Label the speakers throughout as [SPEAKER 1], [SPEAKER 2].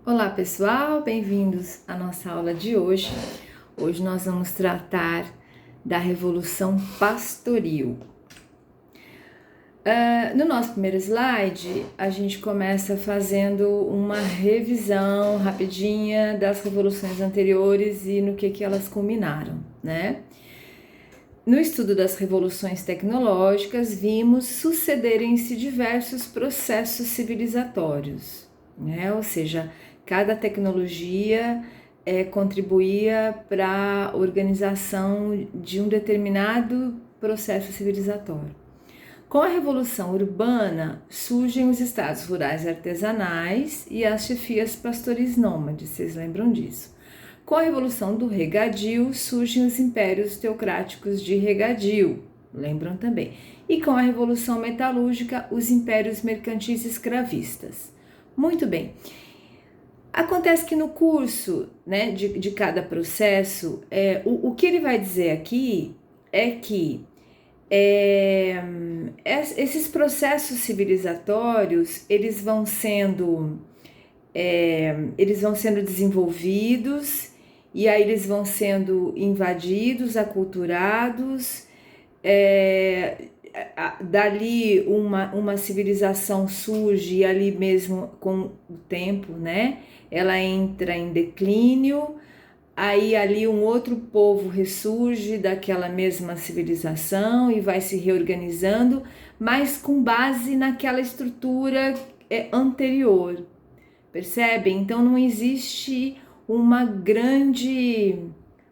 [SPEAKER 1] Olá pessoal, bem-vindos à nossa aula de hoje. Hoje nós vamos tratar da Revolução Pastoril. No nosso primeiro slide, a gente começa fazendo uma revisão rapidinha das revoluções anteriores e no que elas culminaram, né? No estudo das revoluções tecnológicas, vimos sucederem-se diversos processos civilizatórios, né? Ou seja, cada tecnologia contribuía para a organização de um determinado processo civilizatório. Com a Revolução Urbana, surgem os estados rurais artesanais e as chefias pastoris nômades, vocês lembram disso? Com a Revolução do Regadio, surgem os impérios teocráticos de regadio, lembram também? E com a Revolução Metalúrgica, os impérios mercantis escravistas. Muito bem. Acontece que no curso, né, de cada processo, o que ele vai dizer aqui é que esses processos civilizatórios eles vão sendo desenvolvidos e aí eles vão sendo invadidos, aculturados, dali uma civilização surge e ali mesmo com o tempo, né? Ela entra em declínio, aí ali um outro povo ressurge daquela mesma civilização e vai se reorganizando, mas com base naquela estrutura anterior, percebem? Então não existe uma grande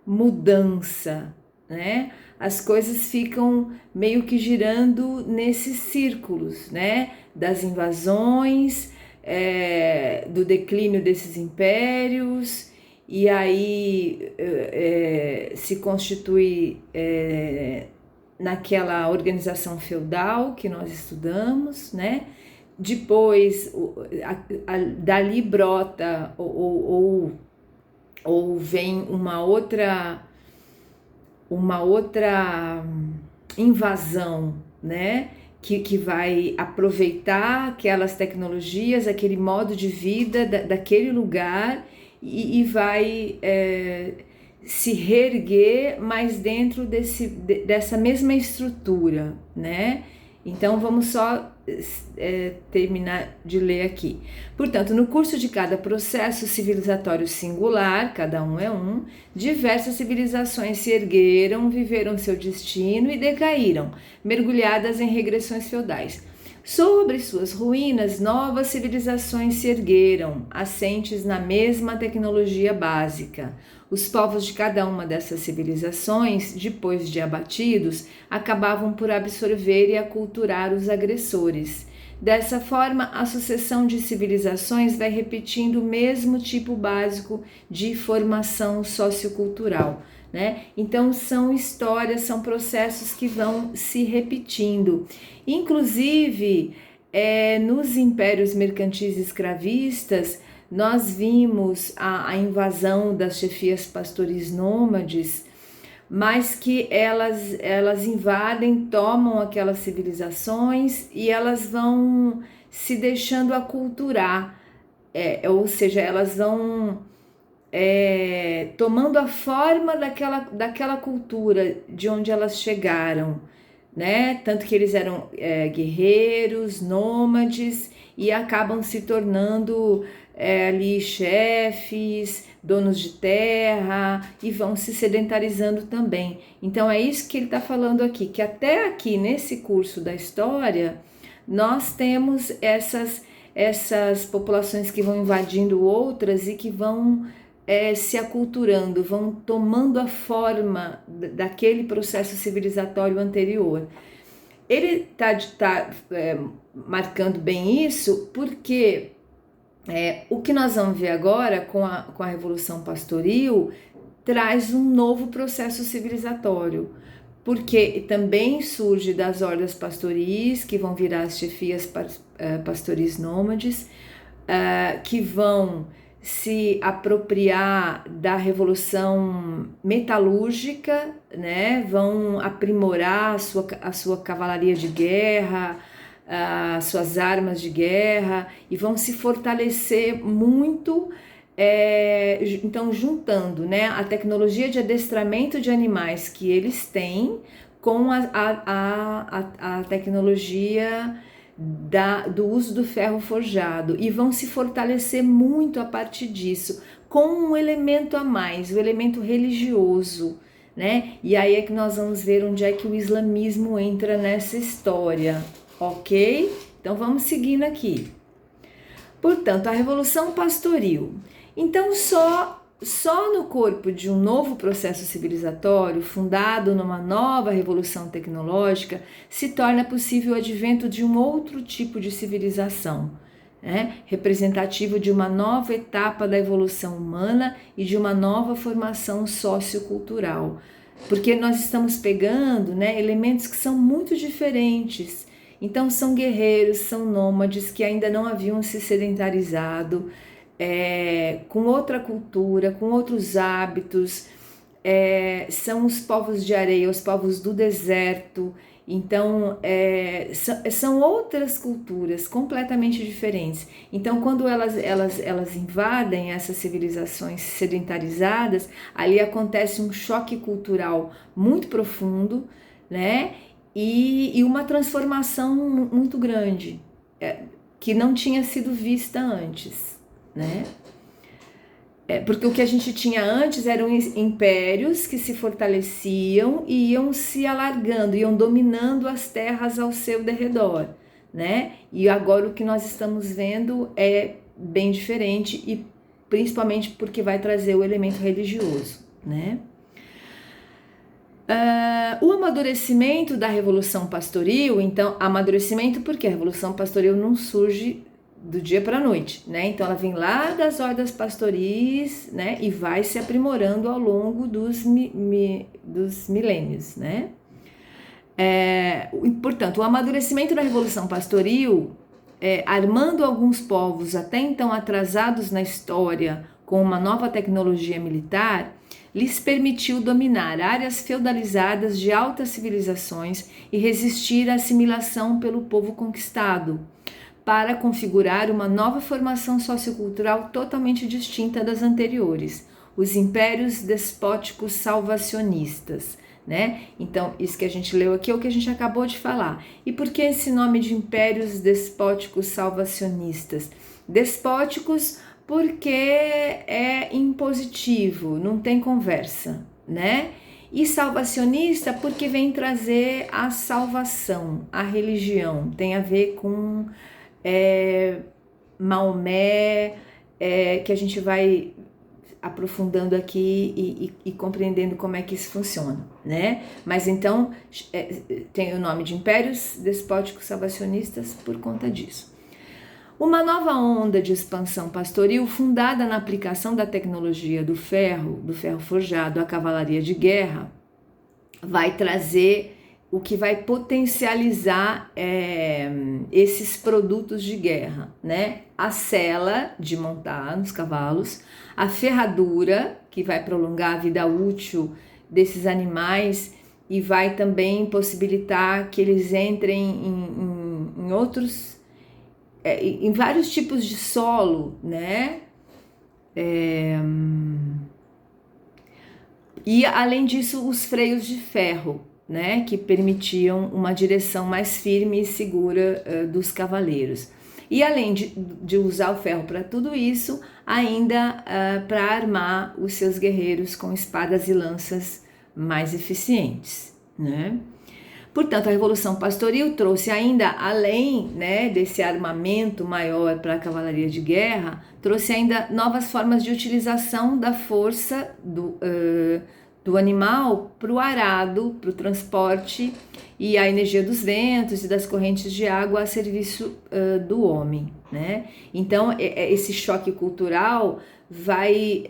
[SPEAKER 1] mudança, né? As coisas ficam meio que girando nesses círculos, né? Das invasões, do declínio desses impérios, e aí se constitui naquela organização feudal que nós estudamos, né? Depois, dali brota ou vem uma outra invasão, né? Que vai aproveitar aquelas tecnologias, aquele modo de vida daquele lugar e vai se reerguer, mas dentro dessa mesma estrutura, né? Então vamos só terminar de ler aqui. Portanto, no curso de cada processo civilizatório singular, cada um é um, diversas civilizações se ergueram, viveram seu destino e decaíram, mergulhadas em regressões feudais. Sobre suas ruínas, novas civilizações se ergueram, assentes na mesma tecnologia básica. Os povos de cada uma dessas civilizações, depois de abatidos, acabavam por absorver e aculturar os agressores. Dessa forma, a sucessão de civilizações vai repetindo o mesmo tipo básico de formação sociocultural, né? Então são histórias, são processos que vão se repetindo. Inclusive, nos impérios mercantis escravistas, nós vimos a invasão das chefias pastoris nômades, mas que elas invadem, tomam aquelas civilizações e elas vão se deixando aculturar, ou seja, elas vão tomando a forma daquela cultura de onde elas chegaram, né? Tanto que eles eram guerreiros, nômades e acabam se tornando ali chefes, donos de terra e vão se sedentarizando também. Então é isso que ele está falando aqui, que até aqui nesse curso da história nós temos essas populações que vão invadindo outras e que vão se aculturando, vão tomando a forma daquele processo civilizatório anterior. Ele está marcando bem isso porque o que nós vamos ver agora com a Revolução Pastoril traz um novo processo civilizatório, porque também surge das hordas pastoris, que vão virar as chefias pastoris nômades, que vão se apropriar da revolução metalúrgica, né? Vão aprimorar a sua cavalaria de guerra, as suas armas de guerra e vão se fortalecer muito. Então, juntando, né, a tecnologia de adestramento de animais que eles têm com a tecnologia do uso do ferro forjado, e vão se fortalecer muito a partir disso, com um elemento a mais, o elemento religioso, né? E aí é que nós vamos ver onde é que o islamismo entra nessa história, ok? Então vamos seguindo aqui. Portanto, a Revolução Pastoril. Então, só no corpo de um novo processo civilizatório, fundado numa nova revolução tecnológica, se torna possível o advento de um outro tipo de civilização, né? Representativo de uma nova etapa da evolução humana e de uma nova formação sociocultural. Porque nós estamos pegando, né, elementos que são muito diferentes. Então, são guerreiros, são nômades que ainda não haviam se sedentarizado, com outra cultura, com outros hábitos, são os povos de areia, os povos do deserto. Então, são outras culturas completamente diferentes. Então, quando elas invadem essas civilizações sedentarizadas, ali acontece um choque cultural muito profundo, né? E uma transformação muito grande, que não tinha sido vista antes, né? Porque o que a gente tinha antes eram impérios que se fortaleciam e iam se alargando, iam dominando as terras ao seu derredor, né? E agora o que nós estamos vendo é bem diferente, e principalmente porque vai trazer o elemento religioso, né? O amadurecimento da Revolução Pastoril, então, amadurecimento porque a Revolução Pastoril não surge do dia para a noite, né? Então ela vem lá das hordas pastoris, né? E vai se aprimorando ao longo dos milênios, né? Portanto, o amadurecimento da Revolução Pastoril, armando alguns povos até então atrasados na história com uma nova tecnologia militar, lhes permitiu dominar áreas feudalizadas de altas civilizações e resistir à assimilação pelo povo conquistado, para configurar uma nova formação sociocultural totalmente distinta das anteriores, os impérios despóticos salvacionistas, né? Então, isso que a gente leu aqui é o que a gente acabou de falar. E por que esse nome de impérios despóticos salvacionistas? Despóticos porque é impositivo, não tem conversa, né? E salvacionista porque vem trazer a salvação, a religião, tem a ver com Maomé, que a gente vai aprofundando aqui e compreendendo como é que isso funciona, né? Mas então tem o nome de impérios despóticos salvacionistas por conta disso. Uma nova onda de expansão pastoril, fundada na aplicação da tecnologia do ferro forjado à cavalaria de guerra, vai trazer o que vai potencializar esses produtos de guerra, né? A sela de montar nos cavalos, a ferradura, que vai prolongar a vida útil desses animais e vai também possibilitar que eles entrem em outros, em vários tipos de solo, né? E além disso, os freios de ferro, né, que permitiam uma direção mais firme e segura dos cavaleiros. E além de usar o ferro para tudo isso, ainda para armar os seus guerreiros com espadas e lanças mais eficientes, né? Portanto, a Revolução Pastoril trouxe ainda, além, né, desse armamento maior para a cavalaria de guerra, trouxe ainda novas formas de utilização da força do animal para o arado, para o transporte, e a energia dos ventos e das correntes de água a serviço do homem, né? Então, esse choque cultural vai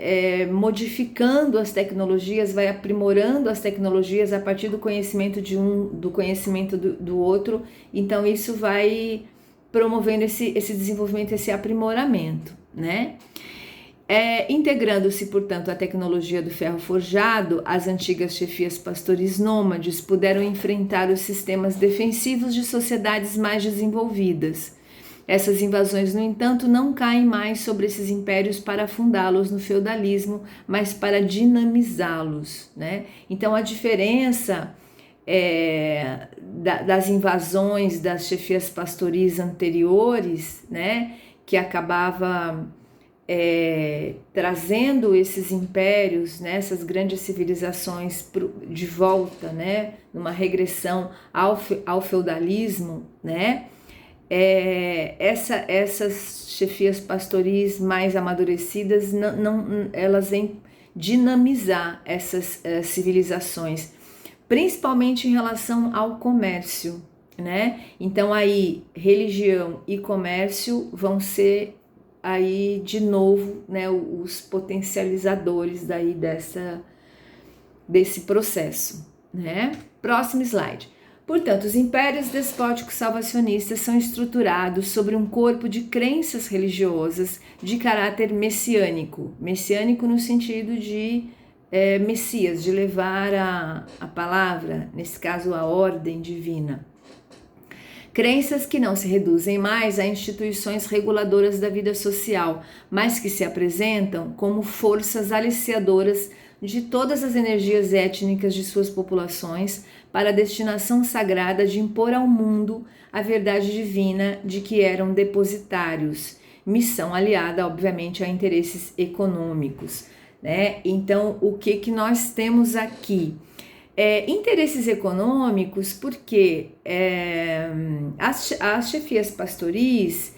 [SPEAKER 1] modificando as tecnologias, vai aprimorando as tecnologias a partir do conhecimento de um, do conhecimento do outro. Então, isso vai promovendo esse desenvolvimento, esse aprimoramento, né? Integrando-se, portanto, à tecnologia do ferro forjado, as antigas chefias pastoris nômades puderam enfrentar os sistemas defensivos de sociedades mais desenvolvidas. Essas invasões, no entanto, não caem mais sobre esses impérios para afundá-los no feudalismo, mas para dinamizá-los, né? Então, a diferença das invasões das chefias pastoris anteriores, né, que acabava trazendo esses impérios, né, essas grandes civilizações de volta, né, numa regressão ao feudalismo, né, essas chefias pastoris mais amadurecidas, elas vêm dinamizar essas civilizações, principalmente em relação ao comércio, né? Então aí religião e comércio vão ser aí de novo, né, os potencializadores daí desse processo, né? Próximo slide. Portanto, os impérios despóticos salvacionistas são estruturados sobre um corpo de crenças religiosas de caráter messiânico. Messiânico no sentido de Messias, de levar a palavra, nesse caso a ordem divina. Crenças que não se reduzem mais a instituições reguladoras da vida social, mas que se apresentam como forças aliciadoras de todas as energias étnicas de suas populações para a destinação sagrada de impor ao mundo a verdade divina de que eram depositários, missão aliada, obviamente, a interesses econômicos, né? Então, o que nós temos aqui? Interesses econômicos, porque as chefias pastoris,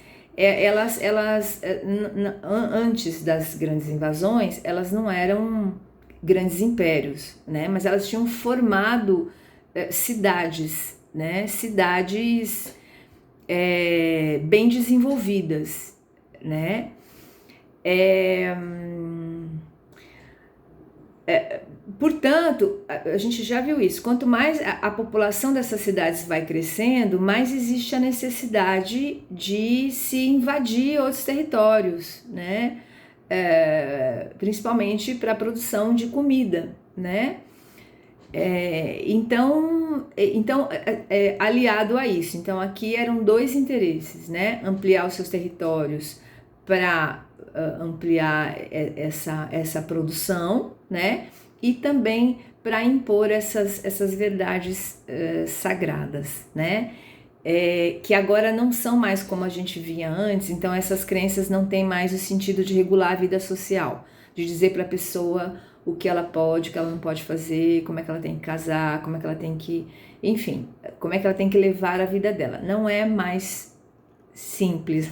[SPEAKER 1] antes das grandes invasões, elas não eram grandes impérios, né? Mas elas tinham formado cidades, né? Cidades bem desenvolvidas, né? Portanto, a gente já viu isso, quanto mais a população dessas cidades vai crescendo, mais existe a necessidade de se invadir outros territórios, né? Principalmente para a produção de comida, né? Então, aliado a isso, então aqui eram dois interesses, né? Ampliar os seus territórios para ampliar essa produção, né? E também para impor essas verdades sagradas, né? Que agora não são mais como a gente via antes, então essas crenças não têm mais o sentido de regular a vida social, de dizer para a pessoa o que ela pode, o que ela não pode fazer, como é que ela tem que casar, como é que ela tem que, enfim, como é que ela tem que levar a vida dela. Não é mais simples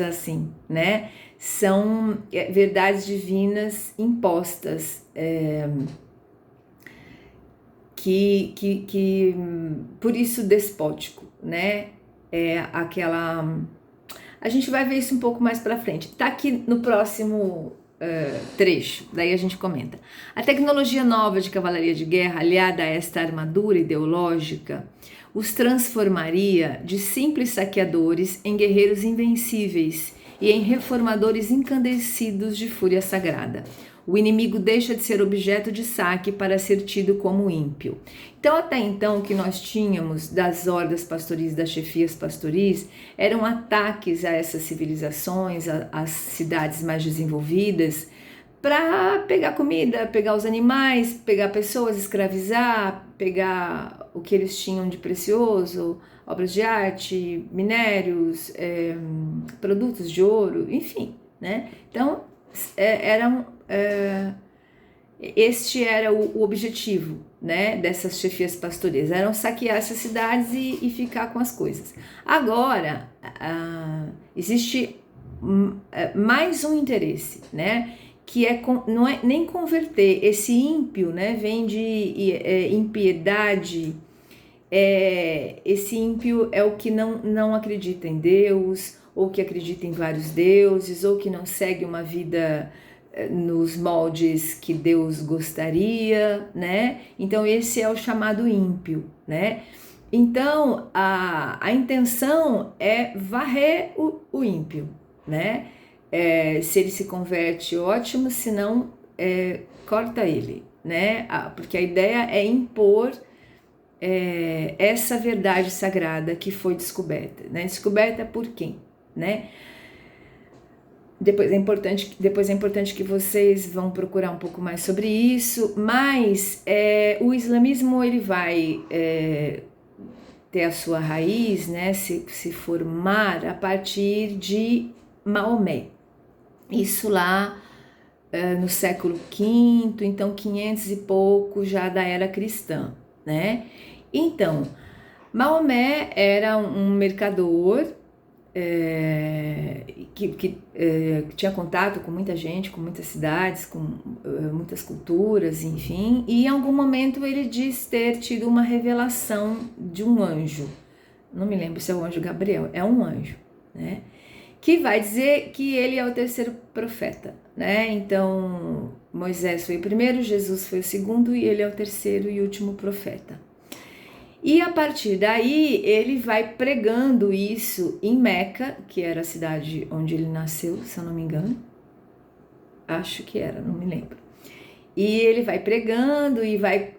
[SPEAKER 1] assim, né? São verdades divinas impostas, que por isso despótico, né? A gente vai ver isso um pouco mais para frente. Tá aqui no próximo trecho, daí a gente comenta. A tecnologia nova de cavalaria de guerra, aliada a esta armadura ideológica, os transformaria de simples saqueadores em guerreiros invencíveis e em reformadores encandecidos de fúria sagrada. O inimigo deixa de ser objeto de saque para ser tido como ímpio. Então, até então, o que nós tínhamos das hordas pastoris, das chefias pastoris, eram ataques a essas civilizações, às cidades mais desenvolvidas, para pegar comida, pegar os animais, pegar pessoas, escravizar, pegar o que eles tinham de precioso, obras de arte, minérios, produtos de ouro, enfim, né? Então, este era o objetivo, né, dessas chefias pastoris, eram saquear essas cidades e ficar com as coisas. Agora, existe mais um interesse, né, que não é nem converter esse ímpio, né, vem de impiedade. Esse ímpio é o que não acredita em Deus, ou que acredita em vários deuses, ou que não segue uma vida nos moldes que Deus gostaria, né? Então esse é o chamado ímpio, né? Então a intenção é varrer o ímpio, né? Se ele se converte, ótimo, se não, corta ele, né? Porque a ideia é impor essa verdade sagrada que foi descoberta, né? Descoberta por quem, né? Depois é importante que vocês vão procurar um pouco mais sobre isso, mas o islamismo ele vai ter a sua raiz, né, se formar a partir de Maomé. Isso lá no século V, então 500 e pouco já da era cristã, né? Então, Maomé era um mercador que tinha contato com muita gente, com muitas cidades, com muitas culturas, enfim, e em algum momento ele diz ter tido uma revelação de um anjo, não me lembro se é o anjo Gabriel, é um anjo, né, que vai dizer que ele é o terceiro profeta, né, então Moisés foi o primeiro, Jesus foi o segundo e ele é o terceiro e último profeta. E a partir daí ele vai pregando isso em Meca, que era a cidade onde ele nasceu, se eu não me engano. Acho que era, não me lembro. E ele vai pregando e vai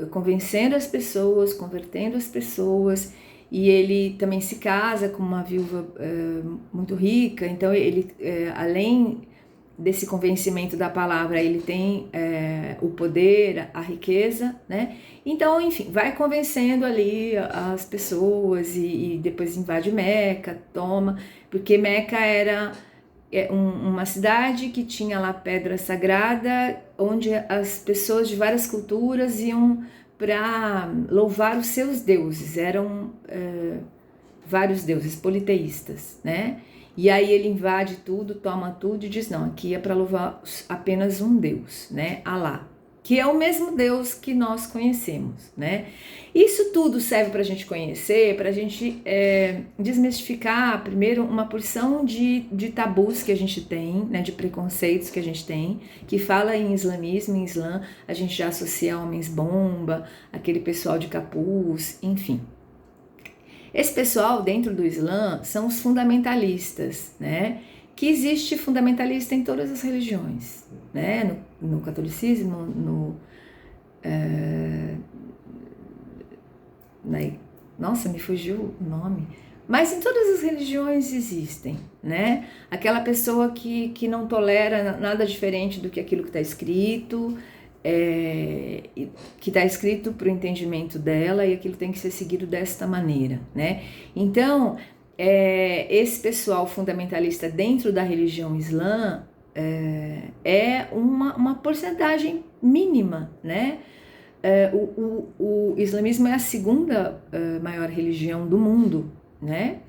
[SPEAKER 1] convencendo as pessoas, convertendo as pessoas. E ele também se casa com uma viúva muito rica. Então ele, além desse convencimento da palavra, ele tem o poder, a riqueza, né? Então, enfim, vai convencendo ali as pessoas e depois invade Meca, toma, porque Meca era uma cidade que tinha lá pedra sagrada, onde as pessoas de várias culturas iam para louvar os seus deuses, eram vários deuses politeístas, né? E aí ele invade tudo, toma tudo e diz, não, aqui é para louvar apenas um Deus, né, Alá, que é o mesmo Deus que nós conhecemos, né. Isso tudo serve para a gente conhecer, para a gente desmistificar, primeiro, uma porção de tabus que a gente tem, né, de preconceitos que a gente tem, que fala em islamismo, em Islã, a gente já associa homens bomba, aquele pessoal de capuz, enfim. Esse pessoal dentro do Islã são os fundamentalistas, né? Que existe fundamentalista em todas as religiões, né? No catolicismo, nossa, me fugiu o nome. Mas em todas as religiões existem, né? Aquela pessoa que não tolera nada diferente do que aquilo que está escrito, que está escrito para o entendimento dela e aquilo tem que ser seguido desta maneira, né? Então, esse pessoal fundamentalista dentro da religião islã é uma porcentagem mínima, né? O islamismo é a segunda maior religião do mundo, né?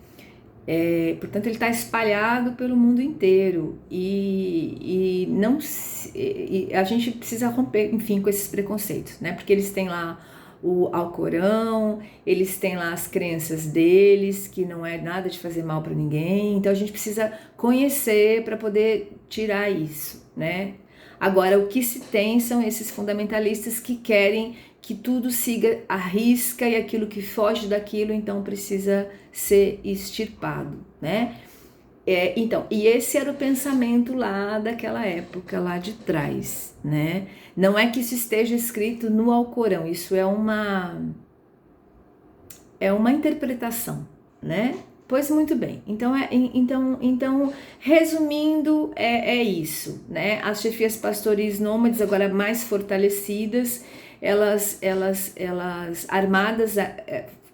[SPEAKER 1] Portanto, ele está espalhado pelo mundo inteiro e a gente precisa romper, enfim, com esses preconceitos, né? Porque eles têm lá o Alcorão, eles têm lá as crenças deles, que não é nada de fazer mal para ninguém, então a gente precisa conhecer para poder tirar isso, né? Agora, o que se tem são esses fundamentalistas que querem que tudo siga à risca e aquilo que foge daquilo, então precisa ser extirpado, né? Então, e esse era o pensamento lá daquela época, lá de trás, né? Não é que isso esteja escrito no Alcorão, isso é uma interpretação, né? Pois muito bem, então resumindo, é isso, né? As chefias pastoris nômades agora mais fortalecidas, elas armadas,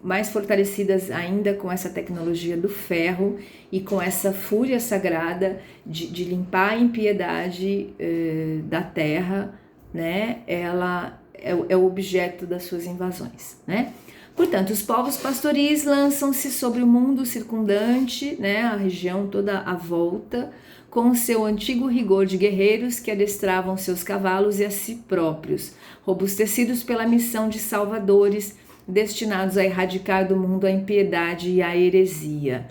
[SPEAKER 1] mais fortalecidas ainda com essa tecnologia do ferro e com essa fúria sagrada de limpar a impiedade da terra, né? Ela é o objeto das suas invasões, né? Portanto, os povos pastoris lançam-se sobre o mundo circundante, né, a região toda à volta, com o seu antigo rigor de guerreiros que adestravam seus cavalos e a si próprios, robustecidos pela missão de salvadores, destinados a erradicar do mundo a impiedade e a heresia.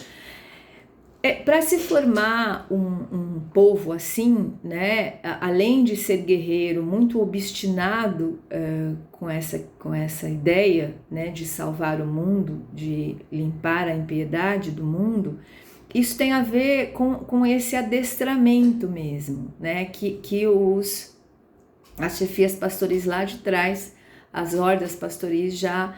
[SPEAKER 1] Para se formar um povo assim, né, além de ser guerreiro, muito obstinado com essa ideia, né, de salvar o mundo, de limpar a impiedade do mundo, isso tem a ver com esse adestramento mesmo, né? Que as chefias pastoris lá de trás, as hordas pastoris já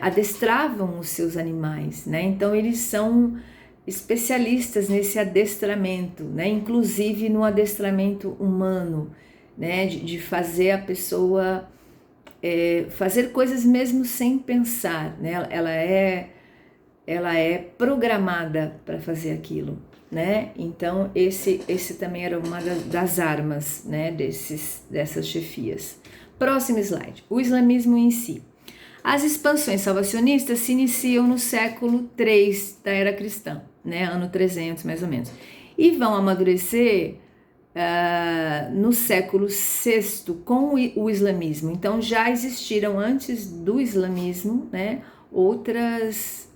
[SPEAKER 1] adestravam os seus animais, né? Então eles são especialistas nesse adestramento, né? Inclusive no adestramento humano, né? De fazer a pessoa fazer coisas mesmo sem pensar, né? Ela é programada para fazer aquilo, né? Então esse também era uma das armas, né? Dessas chefias. Próximo slide. O islamismo em si. As expansões salvacionistas se iniciam no século III da era cristã, né? Ano 300 mais ou menos, e vão amadurecer no século VI com o islamismo. Então já existiram antes do islamismo, né? Outras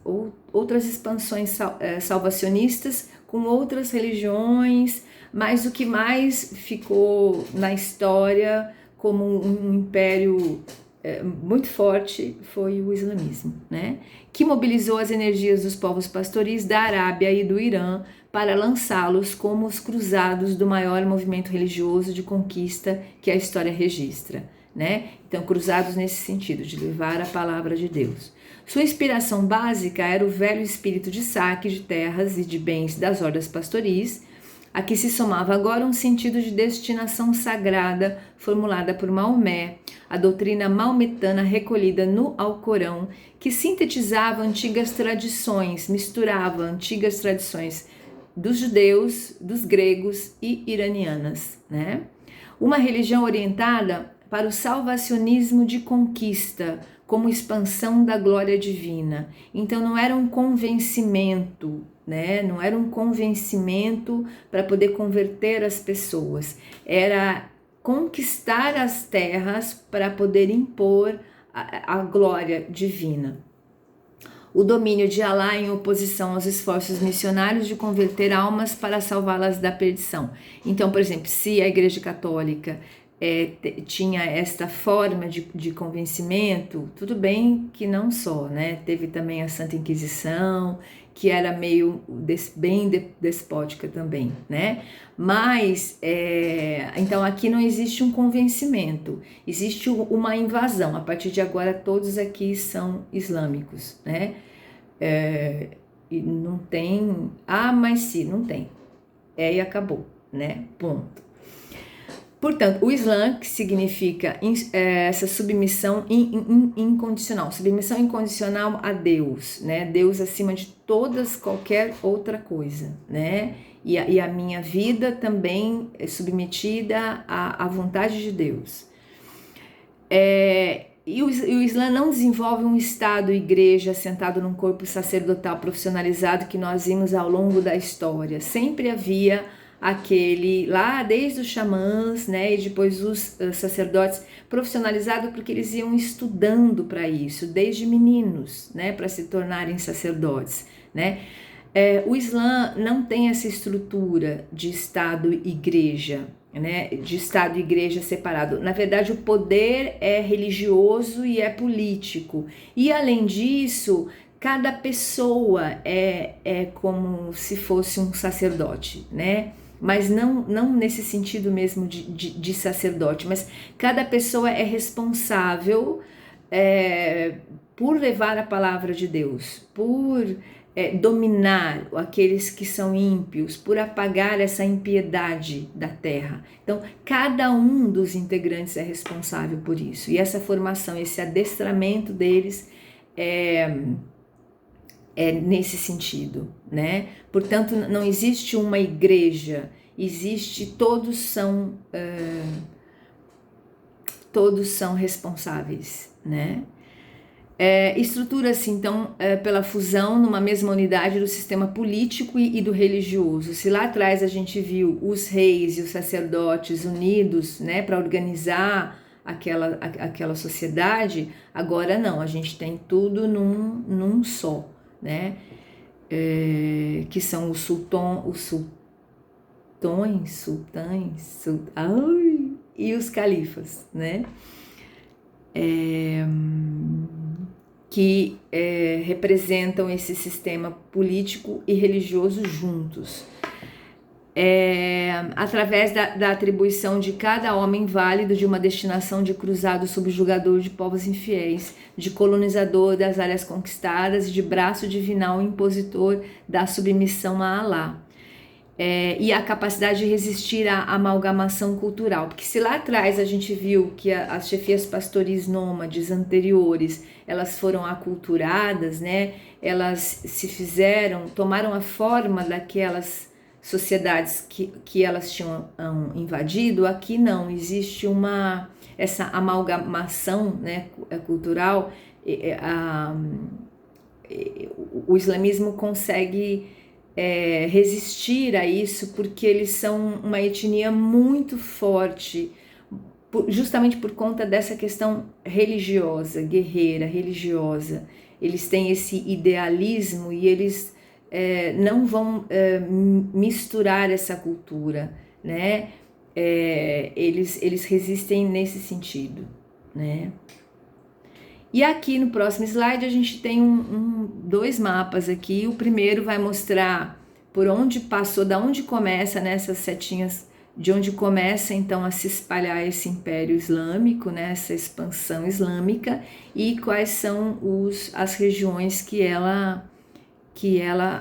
[SPEAKER 1] expansões salvacionistas com outras religiões, mas o que mais ficou na história como um império muito forte foi o islamismo, né? Que mobilizou as energias dos povos pastoris da Arábia e do Irã para lançá-los como os cruzados do maior movimento religioso de conquista que a história registra, né? Então, cruzados nesse sentido, de levar a palavra de Deus. Sua inspiração básica era o velho espírito de saque de terras e de bens das hordas pastoris, a que se somava agora um sentido de destinação sagrada formulada por Maomé, a doutrina maometana recolhida no Alcorão, que sintetizava antigas tradições, misturava antigas tradições dos judeus, dos gregos e iranianas, né? Uma religião orientada para o salvacionismo de conquista, como expansão da glória divina. Então não era um convencimento, né? Não era um convencimento para poder converter as pessoas, era conquistar as terras para poder impor a glória divina. O domínio de Alá em oposição aos esforços missionários de converter almas para salvá-las da perdição. Então, por exemplo, se a Igreja Católica tinha esta forma de convencimento, tudo bem que não só, né? Teve também a Santa Inquisição, que era meio bem despótica também, né? Mas, então aqui não existe um convencimento, existe uma invasão. A partir de agora todos aqui são islâmicos, né? E não tem, mas sim, não tem. E acabou, né? Ponto. Portanto, o Islã, que significa essa submissão incondicional, submissão incondicional a Deus, né? Deus acima de qualquer outra coisa, né? E a minha vida também é submetida à vontade de Deus. E o Islã não desenvolve um Estado, igreja, assentado num corpo sacerdotal profissionalizado que nós vimos ao longo da história. Sempre havia aquele lá desde os xamãs, né, e depois os sacerdotes profissionalizados, porque eles iam estudando para isso desde meninos, né, para se tornarem sacerdotes, né. O Islã não tem essa estrutura de Estado e igreja, né, de Estado e igreja separado. Na verdade, o poder é religioso e é político, e além disso, cada pessoa é como se fosse um sacerdote, né? Mas não nesse sentido mesmo de sacerdote, mas cada pessoa é responsável por levar a palavra de Deus, por dominar aqueles que são ímpios, por apagar essa impiedade da terra. Então, cada um dos integrantes é responsável por isso, e essa formação, esse adestramento deles é nesse sentido, né? Portanto, não existe uma igreja, todos são responsáveis, né? Estrutura-se então pela fusão numa mesma unidade do sistema político e do religioso. Se lá atrás a gente viu os reis e os sacerdotes unidos, né, para organizar aquela sociedade, agora não, a gente tem tudo num só, né? Que são os sultões, e os califas, né? que representam esse sistema político e religioso juntos. Através da atribuição de cada homem válido de uma destinação de cruzado subjugador de povos infiéis, de colonizador das áreas conquistadas e de braço divinal impositor da submissão a Alá. E a capacidade de resistir à amalgamação cultural, porque se lá atrás a gente viu que as chefias pastoris nômades anteriores, elas foram aculturadas, né? Elas se tomaram a forma daquelas sociedades que elas tinham invadido. Aqui não, existe essa amalgamação, né, cultural. O islamismo consegue resistir a isso porque eles são uma etnia muito forte, justamente por conta dessa questão religiosa, guerreira, religiosa. Eles têm esse idealismo e eles não vão misturar essa cultura, né? Eles resistem nesse sentido, né? E aqui no próximo slide a gente tem dois mapas aqui. O primeiro vai mostrar por onde passou, da onde começa, nessas setinhas, de onde começa então a se espalhar esse Império Islâmico, né, essa expansão islâmica, e quais são as regiões que ela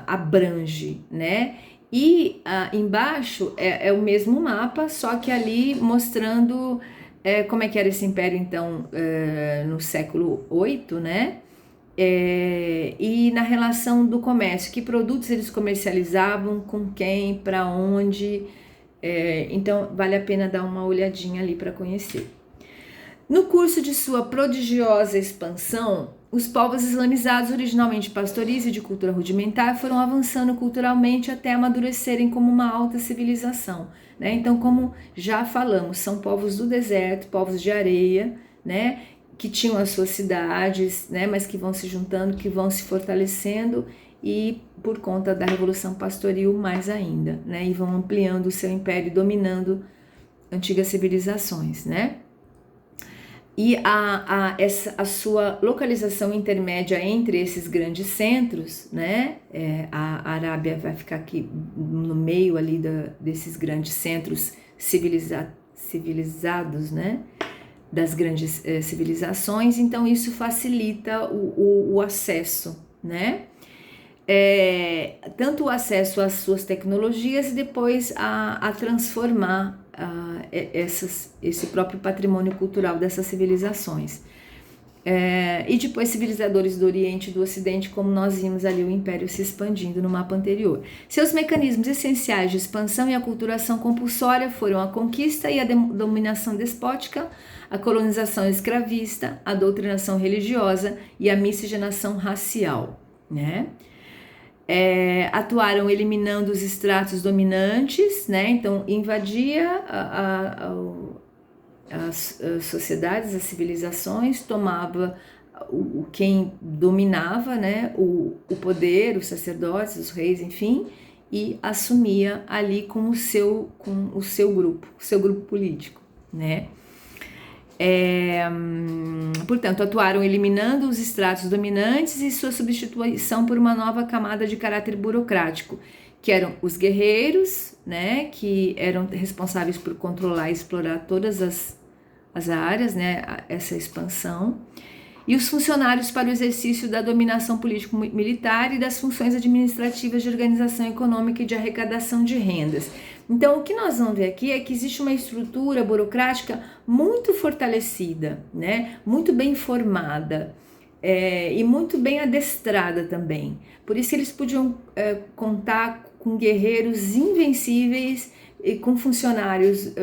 [SPEAKER 1] abrange, né? E embaixo é o mesmo mapa, só que ali mostrando como é que era esse império, então, no século VIII, né? E na relação do comércio, que produtos eles comercializavam, com quem, para onde. Então, vale a pena dar uma olhadinha ali para conhecer. No curso de sua prodigiosa expansão, os povos islamizados, originalmente pastoris e de cultura rudimentar, foram avançando culturalmente até amadurecerem como uma alta civilização, né? Então, como já falamos, são povos do deserto, povos de areia, né? Que tinham as suas cidades, né? Mas que vão se juntando, que vão se fortalecendo, e por conta da Revolução Pastoril mais ainda, né? E vão ampliando o seu império, dominando antigas civilizações, né? E a sua localização intermédia entre esses grandes centros, né? A Arábia vai ficar aqui no meio ali desses grandes centros civilizados, né? Das grandes civilizações. Então isso facilita o acesso, né? Tanto o acesso às suas tecnologias e depois a transformar esse próprio patrimônio cultural dessas civilizações. E depois civilizadores do Oriente e do Ocidente, como nós vimos ali o Império se expandindo no mapa anterior. Seus mecanismos essenciais de expansão e aculturação compulsória foram a conquista e a dominação despótica, a colonização escravista, a doutrinação religiosa e a miscigenação racial, né? Atuaram eliminando os estratos dominantes, né? Então invadia as sociedades, as civilizações, tomava quem dominava, né? O poder, os sacerdotes, os reis, enfim, e assumia ali com o seu grupo político, né? Portanto, atuaram eliminando os estratos dominantes e sua substituição por uma nova camada de caráter burocrático, que eram os guerreiros, né, que eram responsáveis por controlar e explorar todas as áreas, né, essa expansão, e os funcionários para o exercício da dominação político-militar e das funções administrativas de organização econômica e de arrecadação de rendas. Então, o que nós vamos ver aqui é que existe uma estrutura burocrática muito fortalecida, né? Muito bem formada e muito bem adestrada também. Por isso eles podiam contar com guerreiros invencíveis e com funcionários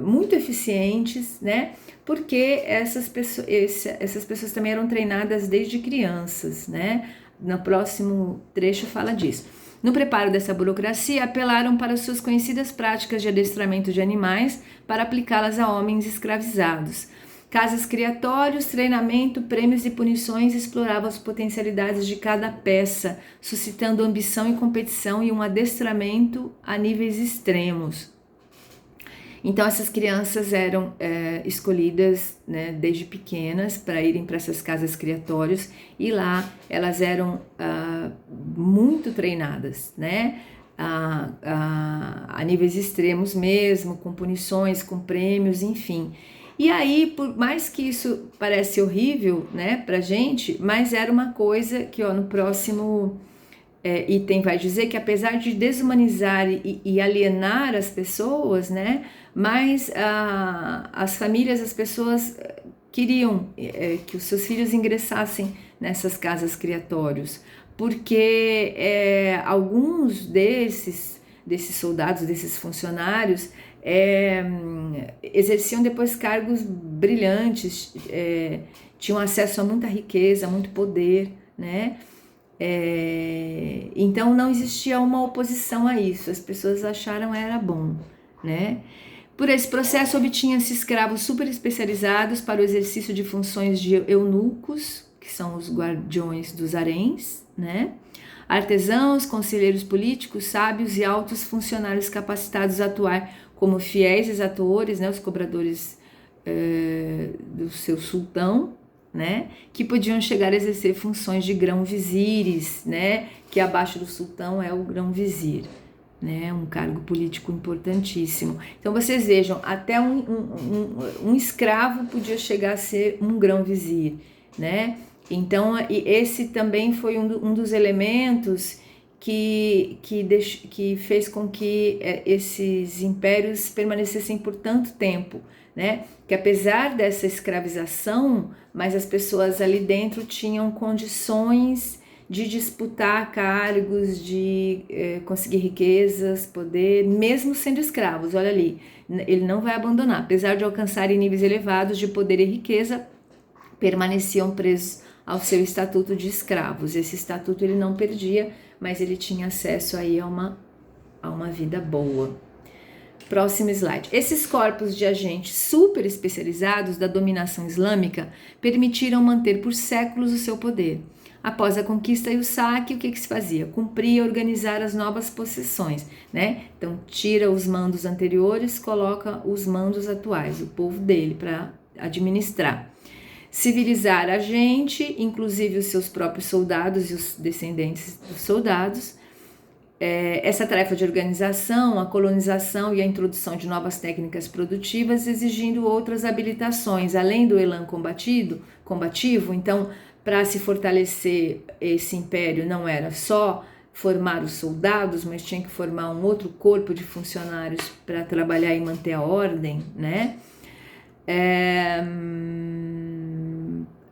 [SPEAKER 1] muito eficientes, né? Porque essas pessoas também eram treinadas desde crianças, né? No próximo trecho fala disso. No preparo dessa burocracia, apelaram para suas conhecidas práticas de adestramento de animais para aplicá-las a homens escravizados. Casas criatórios, treinamento, prêmios e punições exploravam as potencialidades de cada peça, suscitando ambição e competição e um adestramento a níveis extremos. Então essas crianças eram escolhidas, né, desde pequenas para irem para essas casas criatórias, e lá elas eram muito treinadas, né, a níveis extremos mesmo, com punições, com prêmios, enfim. E aí, por mais que isso parece horrível, né, pra gente, mas era uma coisa que, no próximo item vai dizer que, apesar de desumanizar e alienar as pessoas, né, mas as famílias, as pessoas queriam que os seus filhos ingressassem nessas casas criatórios, porque alguns desses soldados, desses funcionários, exerciam depois cargos brilhantes, tinham acesso a muita riqueza, muito poder, né? Então não existia uma oposição a isso, as pessoas acharam era bom, né? Por esse processo obtinha-se escravos super especializados para o exercício de funções de eunucos, que são os guardiões dos haréns, né? Artesãos, conselheiros políticos, sábios e altos funcionários capacitados a atuar como fiéis exatores, né, os cobradores do seu sultão, né, que podiam chegar a exercer funções de grão-vizires, né, que abaixo do sultão é o grão-vizir, né, um cargo político importantíssimo. Então vocês vejam, até um escravo podia chegar a ser um grão-vizir, né? Então esse também foi um dos elementos que fez com que esses impérios permanecessem por tanto tempo, né? Que apesar dessa escravização, mas as pessoas ali dentro tinham condições de disputar cargos, de conseguir riquezas, poder, mesmo sendo escravos. Olha ali, ele não vai abandonar. Apesar de alcançarem níveis elevados de poder e riqueza, permaneciam presos ao seu estatuto de escravos. Esse estatuto ele não perdia, mas ele tinha acesso aí a uma vida boa. Próximo slide. Esses corpos de agentes super especializados da dominação islâmica permitiram manter por séculos o seu poder. Após a conquista e o saque, o que se fazia? Cumpria e organizar as novas possessões, né? Então, tira os mandos anteriores, coloca os mandos atuais, o povo dele, para administrar. Civilizar a gente, inclusive os seus próprios soldados e os descendentes dos soldados. Essa tarefa de organização, a colonização e a introdução de novas técnicas produtivas, exigindo outras habilitações, além do elan combativo. Então, para se fortalecer esse império, não era só formar os soldados, mas tinha que formar um outro corpo de funcionários para trabalhar e manter a ordem, né?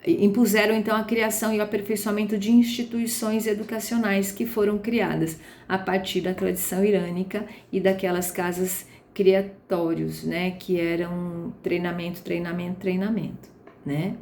[SPEAKER 1] Impuseram então a criação e o aperfeiçoamento de instituições educacionais que foram criadas a partir da tradição irânica e daquelas casas criatórios, né, que eram treinamento, né?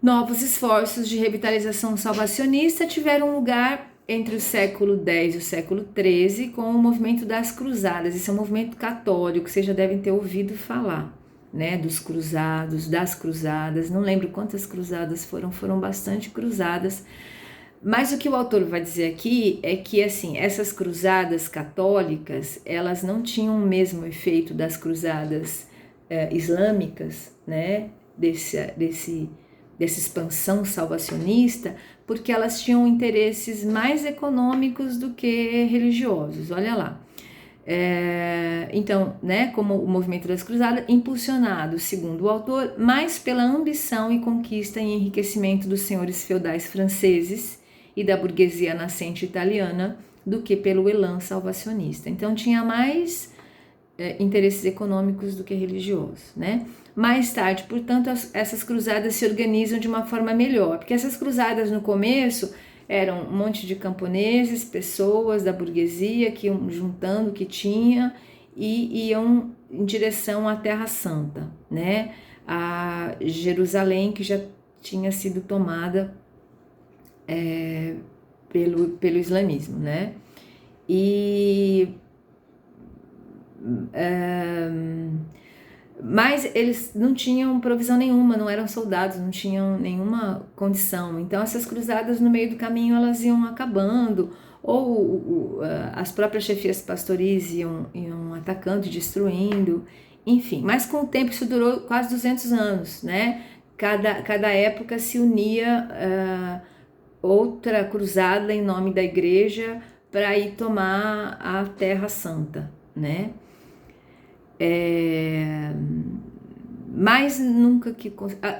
[SPEAKER 1] Novos esforços de revitalização salvacionista tiveram lugar entre o século X e o século XIII com o movimento das cruzadas. Esse é um movimento católico, vocês já devem ter ouvido falar, né, dos cruzados, das cruzadas. Não lembro quantas cruzadas foram bastante cruzadas, mas o que o autor vai dizer aqui é que, assim, essas cruzadas católicas, elas não tinham o mesmo efeito das cruzadas islâmicas, né, dessa expansão salvacionista, porque elas tinham interesses mais econômicos do que religiosos. Olha lá. Então, né, como o movimento das cruzadas, impulsionado, segundo o autor, mais pela ambição e conquista e enriquecimento dos senhores feudais franceses e da burguesia nascente italiana do que pelo elan salvacionista. Então, tinha mais interesses econômicos do que religiosos, né? Mais tarde, portanto, essas cruzadas se organizam de uma forma melhor, porque essas cruzadas no começo eram um monte de camponeses, pessoas da burguesia que iam juntando o que tinha e iam em direção à Terra Santa, né? A Jerusalém, que já tinha sido tomada pelo islamismo, né? Mas eles não tinham provisão nenhuma, não eram soldados, não tinham nenhuma condição. Então essas cruzadas no meio do caminho elas iam acabando, ou as próprias chefias pastoris iam atacando, destruindo, enfim. Mas com o tempo isso durou quase 200 anos, né? Cada época se unia outra cruzada em nome da igreja para ir tomar a Terra Santa, né? Mas nunca que...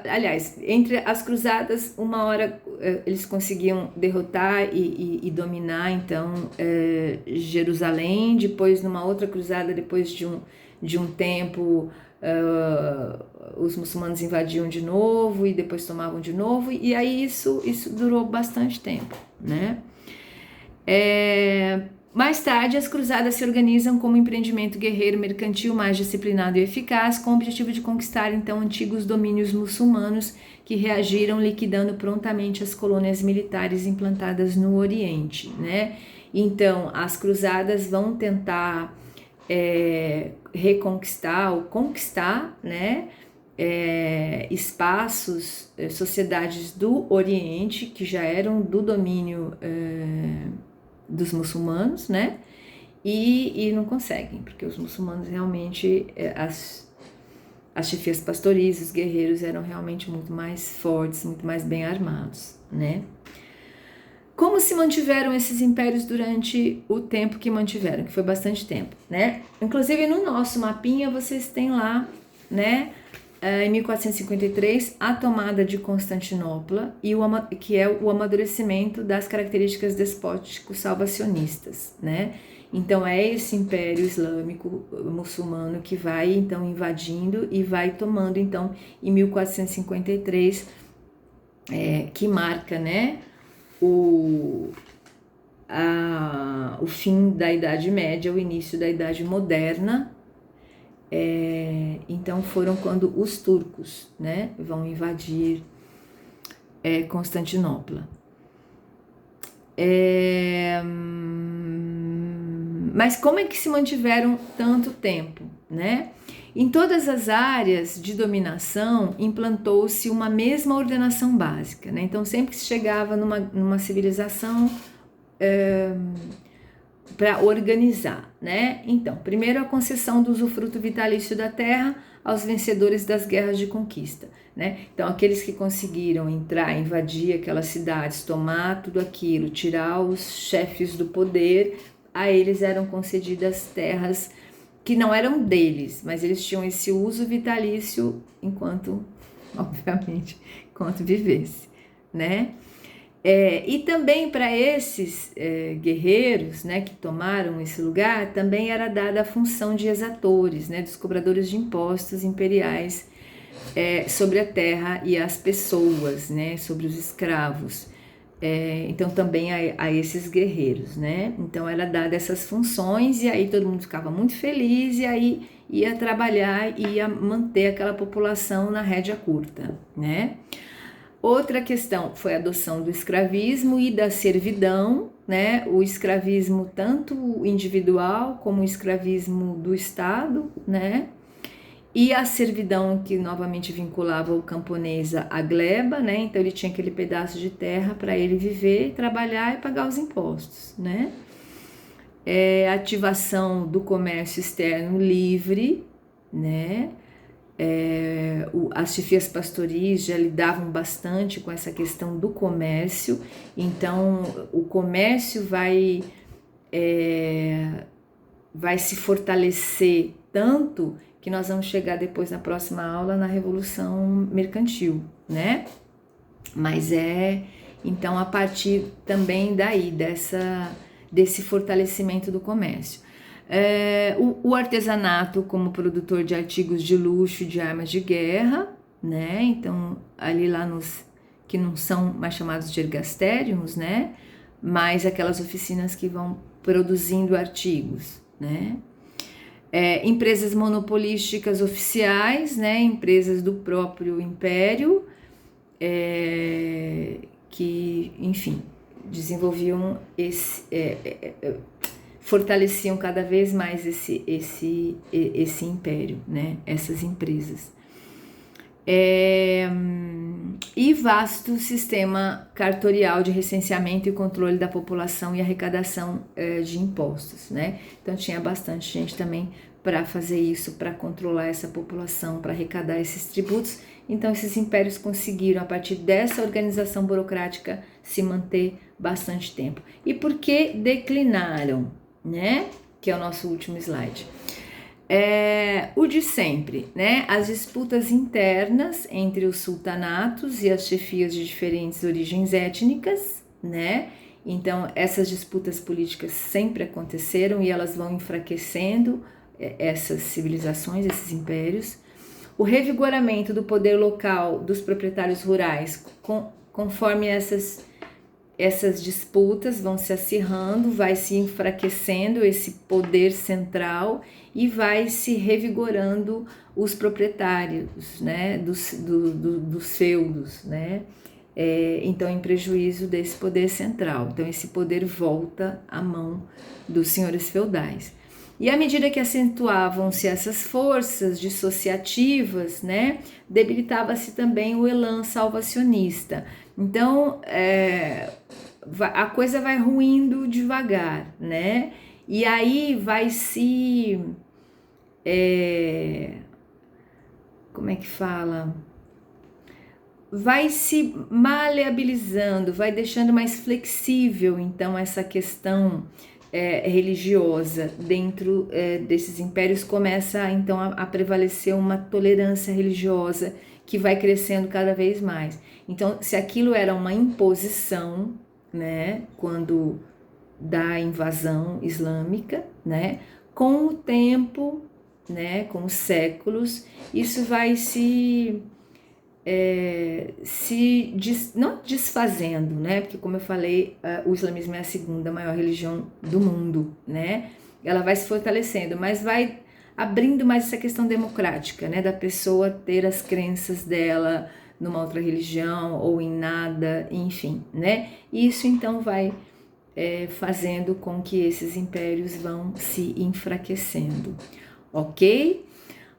[SPEAKER 1] Aliás, entre as cruzadas, uma hora eles conseguiam derrotar e dominar, então, Jerusalém. Depois, numa outra cruzada, depois de um tempo, os muçulmanos invadiam de novo e depois tomavam de novo. E aí isso durou bastante tempo, né? Mais tarde, as cruzadas se organizam como empreendimento guerreiro mercantil mais disciplinado e eficaz, com o objetivo de conquistar, então, antigos domínios muçulmanos que reagiram liquidando prontamente as colônias militares implantadas no Oriente, né? Então, as cruzadas vão tentar reconquistar ou conquistar, né? Espaços, sociedades do Oriente que já eram do domínio dos muçulmanos, né? E não conseguem, porque os muçulmanos realmente, as chefias pastoris, os guerreiros eram realmente muito mais fortes, muito mais bem armados, né? Como se mantiveram esses impérios durante o tempo que mantiveram, que foi bastante tempo, né? Inclusive no nosso mapinha vocês têm lá, né? Em 1453, a tomada de Constantinopla, que é o amadurecimento das características despóticos salvacionistas, né? Então é esse império islâmico muçulmano que vai então invadindo e vai tomando então em 1453, que marca, né, o fim da Idade Média, o início da Idade Moderna. Então foram quando os turcos, né, vão invadir Constantinopla. Mas como é que se mantiveram tanto tempo, né? Em todas as áreas de dominação implantou-se uma mesma ordenação básica, né? Então sempre que se chegava numa civilização para organizar, né? Então, primeiro a concessão do usufruto vitalício da terra aos vencedores das guerras de conquista, né? Então, aqueles que conseguiram entrar, invadir aquelas cidades, tomar tudo aquilo, tirar os chefes do poder, a eles eram concedidas terras que não eram deles, mas eles tinham esse uso vitalício enquanto, obviamente, enquanto vivesse, né? E também para esses guerreiros, né, que tomaram esse lugar, também era dada a função de exatores, né, dos cobradores de impostos imperiais sobre a terra e as pessoas, né, sobre os escravos. Então também a esses guerreiros, né? Então era dada essas funções e aí todo mundo ficava muito feliz e aí ia trabalhar e ia manter aquela população na rédea curta, né? Outra questão foi a adoção do escravismo e da servidão, né? O escravismo tanto individual como o escravismo do Estado, né? E a servidão que novamente vinculava o camponês à gleba, né? Então ele tinha aquele pedaço de terra para ele viver, trabalhar e pagar os impostos, né? Ativação do comércio externo livre, né? As chefias pastoris já lidavam bastante com essa questão do comércio, então o comércio vai se fortalecer tanto que nós vamos chegar depois na próxima aula na Revolução Mercantil, né? Mas então a partir também daí, desse fortalecimento do comércio. O artesanato como produtor de artigos de luxo, de armas de guerra, né? Então ali lá que não são mais chamados de ergastériums, né? Mas aquelas oficinas que vão produzindo artigos, né? Empresas monopolísticas oficiais, né? Empresas do próprio império, que, enfim, desenvolviam fortaleciam cada vez mais esse império, né? Essas empresas. E vasto sistema cartorial de recenseamento e controle da população e arrecadação de impostos, né? Então tinha bastante gente também para fazer isso, para controlar essa população, para arrecadar esses tributos. Então esses impérios conseguiram, a partir dessa organização burocrática, se manter bastante tempo. E por que declinaram, né? Que é o nosso último slide. O de sempre, né? As disputas internas entre os sultanatos e as chefias de diferentes origens étnicas, né? Então, essas disputas políticas sempre aconteceram e elas vão enfraquecendo essas civilizações, esses impérios. O revigoramento do poder local dos proprietários rurais, conforme essas disputas vão se acirrando, vai se enfraquecendo esse poder central e vai se revigorando os proprietários, né, dos feudos, né, então em prejuízo desse poder central. Então esse poder volta à mão dos senhores feudais. E à medida que acentuavam-se essas forças dissociativas, né, debilitava-se também o elan salvacionista. Então, a coisa vai ruindo devagar, né? E aí vai se... como é que fala? Vai se maleabilizando, vai deixando mais flexível, então, essa questão religiosa dentro desses impérios. Começa, então, a prevalecer uma tolerância religiosa que vai crescendo cada vez mais. Então, se aquilo era uma imposição, né, quando da invasão islâmica, né, com o tempo, né, com os séculos, isso vai não desfazendo, né, porque como eu falei, o islamismo é a segunda maior religião do mundo, né, ela vai se fortalecendo, mas vai abrindo mais essa questão democrática, né, da pessoa ter as crenças dela numa outra religião ou em nada, enfim, né, e isso então vai fazendo com que esses impérios vão se enfraquecendo, ok?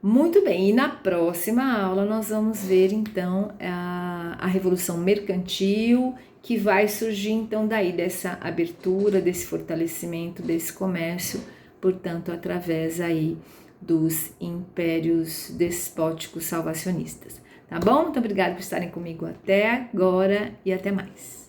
[SPEAKER 1] Muito bem, e na próxima aula nós vamos ver então a Revolução Mercantil, que vai surgir então daí dessa abertura, desse fortalecimento desse comércio, portanto através aí dos impérios despóticos salvacionistas, tá bom? Muito obrigada por estarem comigo até agora e até mais.